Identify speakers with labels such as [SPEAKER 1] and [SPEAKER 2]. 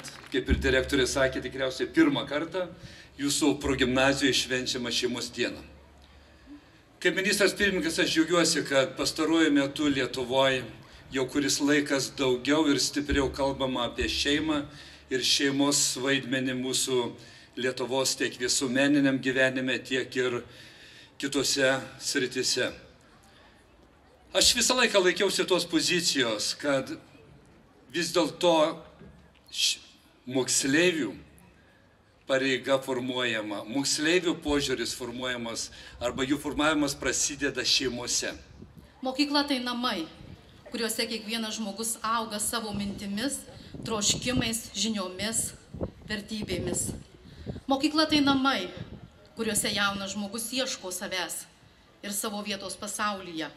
[SPEAKER 1] šiemet, kaip ir direktorė sakė, tikriausiai pirmą kartą jūsų progimnazijoje švenčiama šeimos diena. Kaip ministras pirmininkas, aš džiaugiuosi, kad pastaruoju metu Lietuvoje jau kuris laikas daugiau ir stipriau kalbama apie šeimą ir šeimos vaidmenį mūsų Lietuvos tiek visuomeniniam gyvenime, tiek ir kitose sritise. Aš visą laiką laikiausi tos pozicijos, kad vis dėlto moksleivių pareiga formuojama, moksleivių požiūris formuojamas arba jų formavimas prasideda šeimose.
[SPEAKER 2] Mokykla tai namai, kuriuose kiekvienas žmogus auga savo mintimis, troškimais, žiniomis, vertybėmis. Mokykla tai namai, kuriuose jaunas žmogus ieško savęs ir savo vietos pasaulyje.